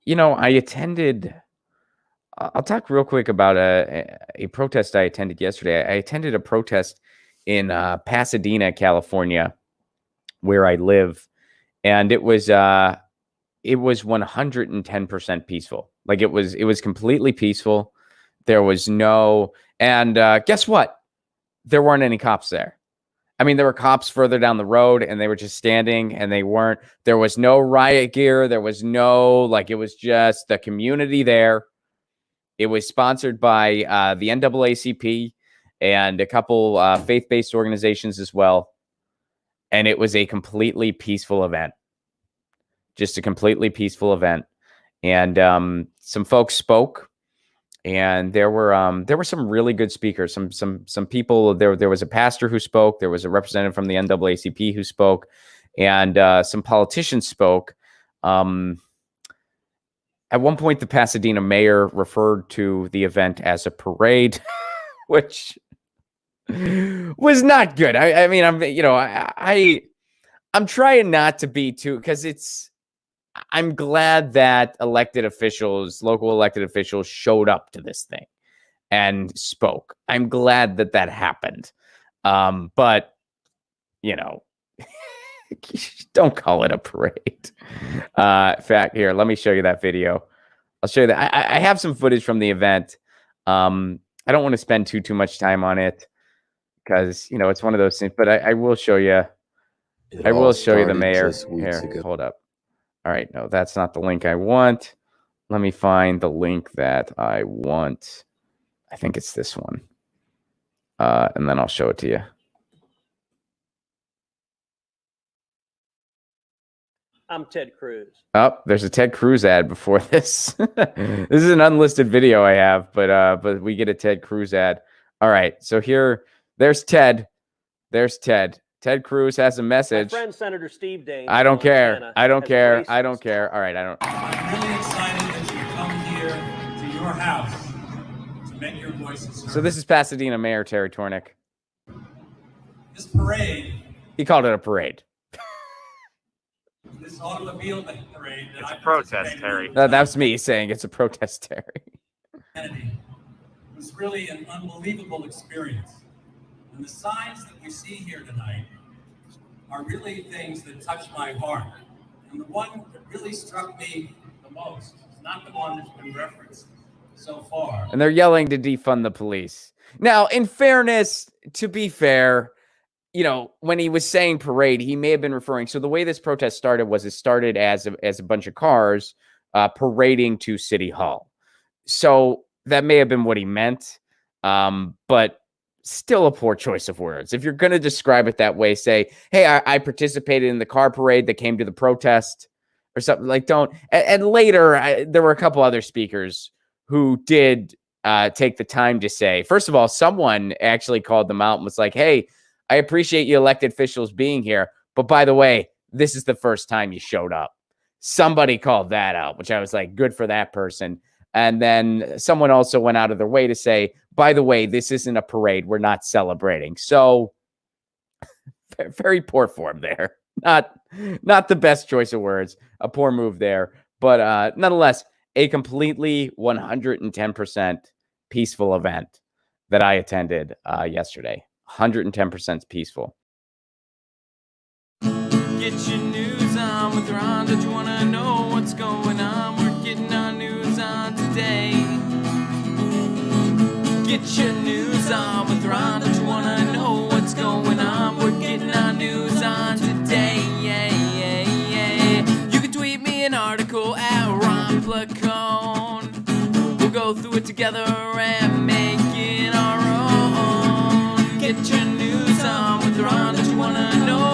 I attended. I'll talk real quick about a protest I attended yesterday. I attended a protest in Pasadena, California, where I live, and it was 110% peaceful. Like it was completely peaceful. There was no, and guess what? There weren't any cops there. I mean, there were cops further down the road, and they were just standing, and there was no riot gear. There was no, it was just the community there. It was sponsored by the NAACP and a couple faith-based organizations as well. And it was a completely peaceful event. Just a completely peaceful event. And some folks spoke, and there were some really good speakers. Some people. There was a pastor who spoke. There was a representative from the NAACP who spoke, and some politicians spoke. At one point, the Pasadena mayor referred to the event as a parade, which was not good. I mean, I'm trying not to be too, because I'm glad that local elected officials showed up to this thing and spoke. I'm glad that happened. But, don't call it a parade. In fact, here, let me show you that video. I'll show you that. I have some footage from the event. I don't want to spend too much time on it because, it's one of those things, but I will show you. I will show you the mayor. Here, hold up. All right, no, that's not the link I want. Let me find the link that I want. I think it's this one. And then I'll show it to you. I'm Ted Cruz. Oh, there's a Ted Cruz ad before this. This is an unlisted video I have, but we get a Ted Cruz ad. All right, so there's Ted. There's Ted. Ted Cruz has a message. My friend Senator Steve Daines. I don't care. I don't care. I don't care. All right, I don't. I'm really excited that you come here to your house to make your voices heard. So this is Pasadena Mayor Terry Tornick. This parade. He called it a parade. This automobile parade. It's a protest, Terry. That's me saying it's a protest, Terry. It was really an unbelievable experience. And the signs that we see here tonight are really things that touch my heart. And the one that really struck me the most is not the one that's been referenced so far. And they're yelling to defund the police. Now, in fairness, to be fair, when he was saying parade, he may have been referring. So the way this protest started was it started as a bunch of cars parading to City Hall. So that may have been what he meant. But still a poor choice of words. If you're going to describe it that way, say, hey, I participated in the car parade that came to the protest or something. Don't. And later, there were a couple other speakers who did take the time to say, first of all, someone actually called them out and was like, hey, I appreciate you elected officials being here, but by the way, this is the first time you showed up. Somebody called that out, which I was like, good for that person. And then someone also went out of their way to say, by the way, this isn't a parade. We're not celebrating. So very poor form there. Not the best choice of words. A poor move there. But nonetheless, a completely 110% peaceful event that I attended yesterday. 110% peaceful. Get your news on with Ron. Don't you want to know what's going on? We're getting our news on today. Get your news on with Ron. Don't you want to know what's going on? We're getting our news on today. Yeah. You can tweet me an article at Ron Placone. We'll go through it together and make it our own. Get your news on with Ron. Don't you want to know